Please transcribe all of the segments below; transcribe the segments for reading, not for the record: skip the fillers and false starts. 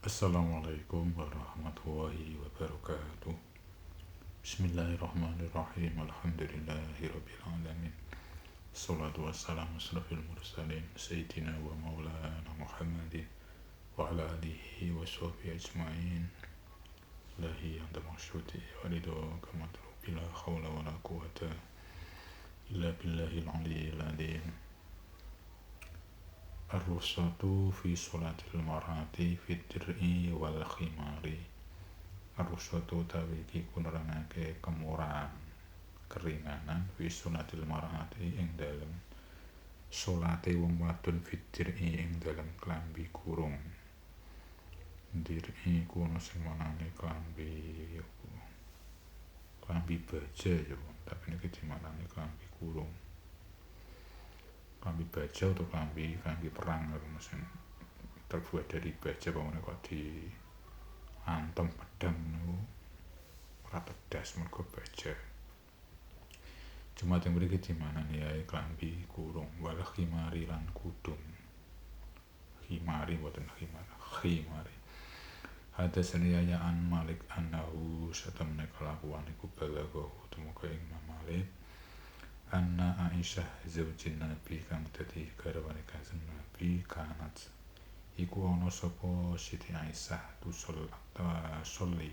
Assalamualaikum warahmatullahi wabarakatuh. Bismillahirrahmanirrahim. Alhamdulillahirabbil alamin. Shalatu wassalamu asrofil mursalin sayyidina wa maulana Muhammadin wa ala alihi wa sahbihi ajma'in. Lahi anta maksudi wa ridho kama bila hawla wa la quwata illa billahil aliyyil azim. Ar-rusatu fi sholatil mar'ati fi dir'i wal khimari. Ar-rusatu tawi iki nerangake kemurahan keringanan fi sholatil mar'ati ing dalem sholate wong wadon fi dir'i ing dalem klambi kurung. Dir'i ku ana sing manane klambi baja ya, tapi niki dimaknani klambi kurung. Klambi baja atau klambi perang sing terbuat dari baja pamane kok di antem pedang niku ora tedas mergo baja. Cuma yang mriki dimanani ae klambi kurung wal khimari lan kudung. Khimari boten khimari. Hadatsani ya an Malik annahu satamna kelakuan iku balago temuka ing Malik anna Aisyah zaujin Nabi kang dadi garwane Kanjeng Nabi kanat iku ana sapa Siti Aisyah sholli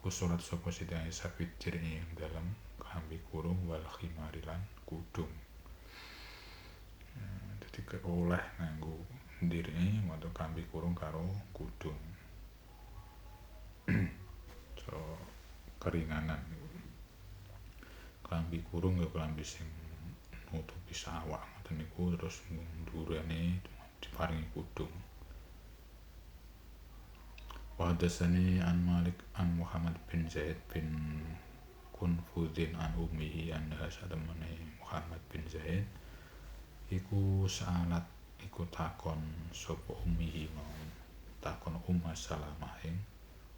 iku salat sapa Siti Aisyah fitir ing dalam klambi kurung wal khimari lan kudung. Dadi oleh nganggo ndiri matur klambi kurung karo kudung. So keringanan klambi kurung ya klambi sing nutupi sawak ngoten niku terus ndurene diparingi kudung. Wa hadatsani an Malik an Muhammad bin Zaid bin Kunfudin an ummihi anha satamane Muhammad bin Zaid iku salat iku takon sapa ummihi mau takon Salamah ing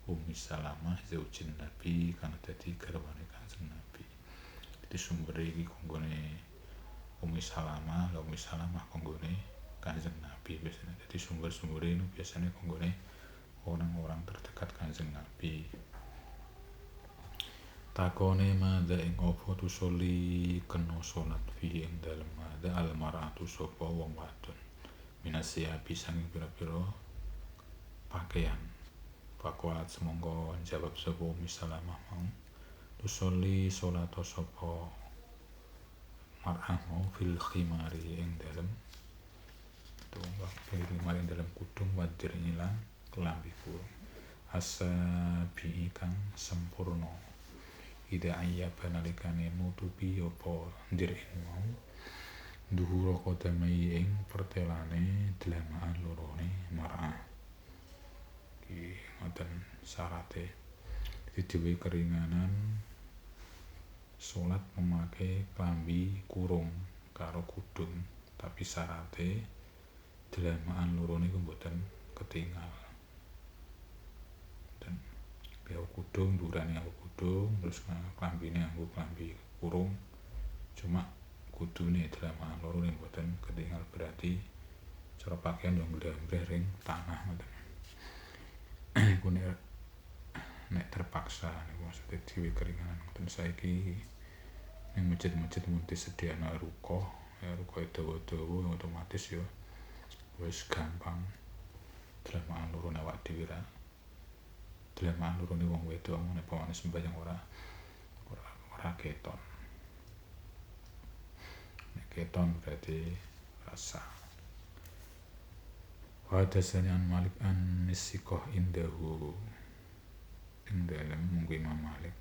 Ummi Salamah zaujin Nabi kang dadi garwane Kanjeng Nabi. Di sumber iki konggone Ummi Salamah konggone Kanjeng Nabi biasanya. Jadi sumber-sumber ini biasanya konggone orang-orang terdekat Kanjeng Nabi. Takone madha ing apa tusoli kena salat fi ing dalem madha almaratu sapa wong wadon. Minasiabi sanging pira-pira pakaian. Pakuat semongko jawab sapa Ummi Salamah mau tusoli salat sapa mar'ah mau fil khimari ing dalem tumbak khimari ing dalem kudung wadir ilang kelambi kurung asabi kang sempurna ida ayyaba nalikane nutupi apa ndirin mau dhuhura qadamai ing pertelane delamaan lorone mar'ah iki ngoten syarate didewe keringanan salat memakai klambi kurung karo kudung, tapi syarate delamaan loro niku mboten ketinggal. Dan biar kudung durane nganggo kudung terus klambine nganggo klambi kurung. Cuma kudune delamaan loro niku mboten ketinggal, berarti cara pakaian yang glambreh ring tanah ngoten. Iku nek terpaksa niku maksudnya diwe keringanan ngoten. Saiki ning masjid-masjid mun disediakno ruko dawa-dawa otomatis ya wis gampang delamaan loro awak dhewe ra delamaan loro wong wedok nek pawane sembahyang ora keton. Nek keton berarti rasa. Hadatsani an Malik an Nisikoh indahu ing dalem munggu Imam Malik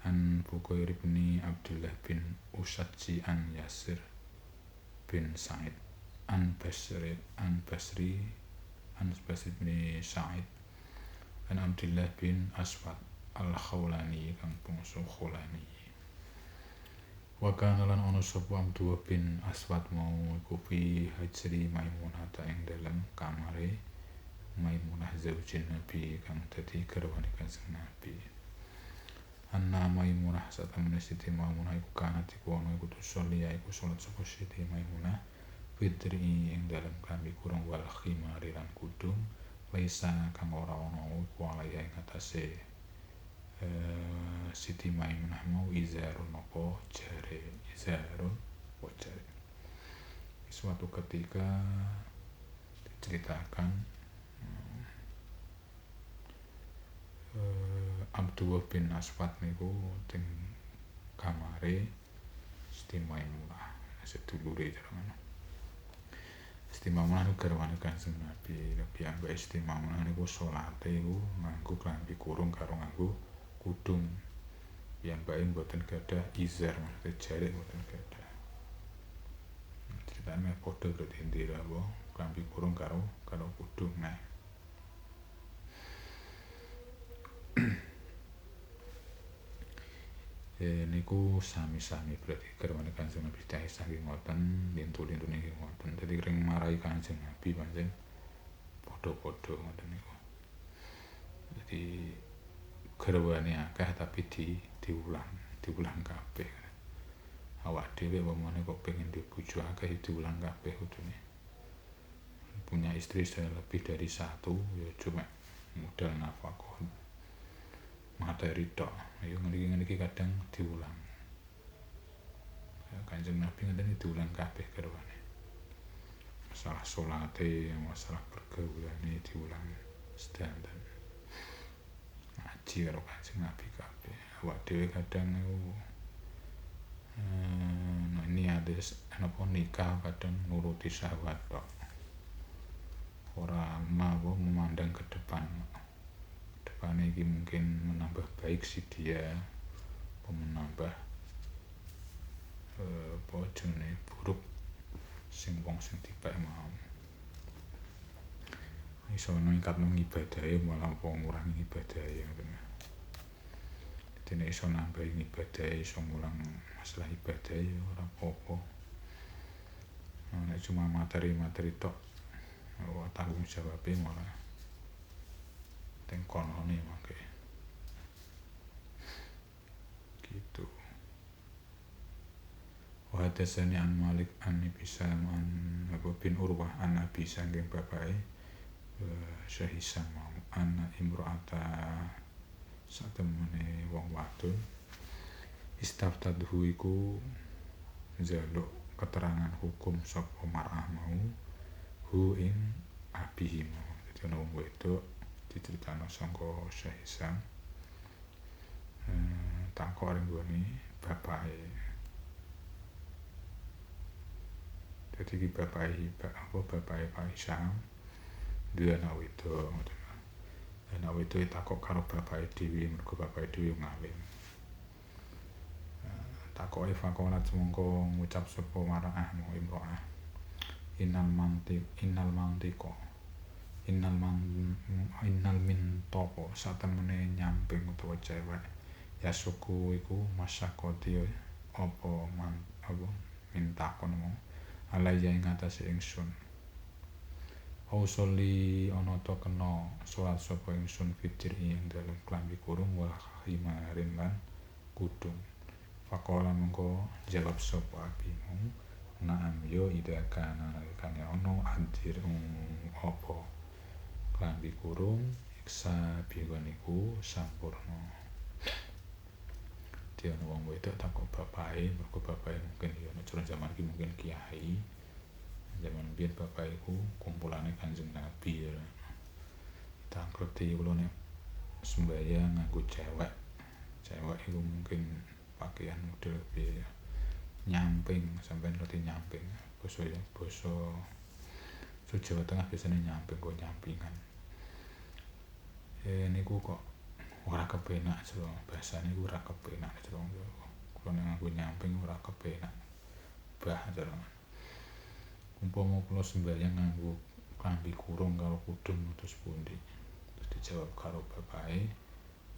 an Bukair bin Abdullah bin Usajji an Yasir bin Sa'id an Basri bin Sa'id an Abdullah bin Aswad al-Khawlani kang bangsa Khawlani. Wa kana lan ana sapa Abdullah bin Aswad mau iku fi hajri Maimunah ta ing dalem kamare Maimunah zaujin Nabi kang dadi garwane Kanjeng Nabi. Anna Maimunah satamene Siti Maimunah iku kanat iku ana iku tusoli ya iku salat sapa Siti Maimunah fitri ing dalem klambi kurung wal khimari lan kudung laisa kang ora ana iku alaiha ing atase Siti Maimunah mau izarun apa jare suatu ketika diceritakan Abdullah bin Aswad niku teng kamare Siti Maimunah sedulure jaran Siti Maimunah niku garwane Kanjeng Nabi ambek Siti Maimunah niku salate niku nganggo klambi kurung karo nganggo kudung piyambake mboten gadah izar maksudnya jare mboten gadah ceritane padha berarti ndira apa klambi kurung karo kudung nah niku sami-sami berarti garwane Kanjeng Nabi dahi saking ngoten lintu-lintu niki ngoten dadi ring marai Kanjeng Nabi pancen padha-padha ngoten niku dadi garwane akeh tapi diulang kabeh awak dhewe wong kok pengen duwe bojo akeh diulang kabeh kudune punya istri saya lebih dari satu ya cuma modal nafkah materi tok ayo ngeniki kadang diulang ya, Kanjeng Nabi ngene diulang kabeh garwane masalah salate masalah pergaulane diulang sedanten ngaji karo Kanjeng Nabi kabeh awak dhewe kadang ini ada napa nikah kadang nuruti syahwat tok ora mau memandang ke depan ini mungkin menambah baik si dia menambah jenenge buruk sing wong sing dipek mau iso ningkat ngibadahe malah apa ngurangi ibadahe ngoten dene iso nambah ibadahe iso ngulang masalah ibadah ya ora apa-apa nek cuma materi tok tanggung jawabe malah teng konone mangke gitu wa hadatsani an Malik an Bisam an Abu bin Urwah an Abi saking bapake Syahisam an imro'ata satemene wong wadon istaftadhu iku njaluk keterangan hukum sapa mar'ah mau hu ing abihi mau dadi ana wong wedok diceritakno sangka Syahisam takok ring gone bapake dadi iki bapake Pak Hisam duwe anak wedok anak wedok takok karo bapake dhewe mergo bapake dhewe ngalim takoke fakolat mongko ngucap sapa mar'ah mau imro'ah innal min topo satemene nyamping utawa cewek ya suku iku masyakoti apa mintakon mau alaya ing atase ingsun ausoli ana to kena salat sapa ingsun fitir ing dalem klambi kurung wal khimarin lan kudung faqala mengko jawab sapa abimu na'am yo ida kana kang ono anjir apa klambi kurung iksa bigoniku sampurna dia wong wedok takok bapake mergo bapake mungkin ya cara zaman iki mungkin kiai zaman biyen bapak iku kumpulane Kanjeng Nabi ya tak ngerti kula nek sembahyang nganggo cewek iku mungkin pakaian model piye nyamping sampean ngerti nyamping basa Jawa Tengah biasanya nyamping kok nyampingan niku kok ora kepenak jero bahasane iku ora kepenak jero kula nek nganggo nyamping ora kepenak bah jero umpama kula sembahyang nganggo klambi kurung karo kudung terus pundi terus dijawab karo bapake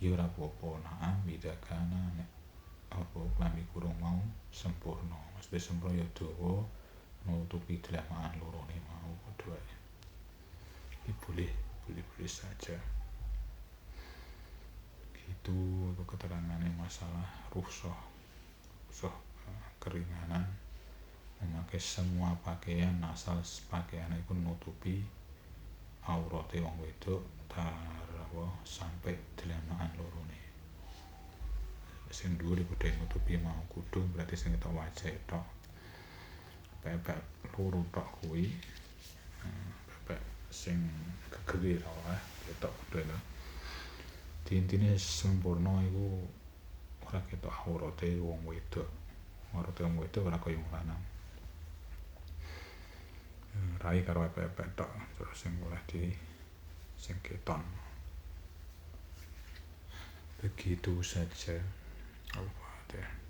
ya ora apa-apa nah bidakana nek apa klambi kurung mau sempurna mesti sempurna ya dawa nutupi delamaan lorone mau padha wae iki boleh saja itu untuk keterangannya masalah rukhsah keringanan memakai semua pakaian asal pakaian itu nutupi aurate wong wedok sampai delemakan lorone. Sing dhuwur iku dhewe nutupi mau kudu berarti sing ketok wajah tok. Pepek loro tok kuwi. Pepek sing gegere ora ketok dhewe. Intine sempurna iku ora ketok aurate wong wedok. Aurate wong wedok ora kaya wong lanang. Rai karo pepek tok terus sing oleh di sing keton. Begitu saja. Al-Fatihah.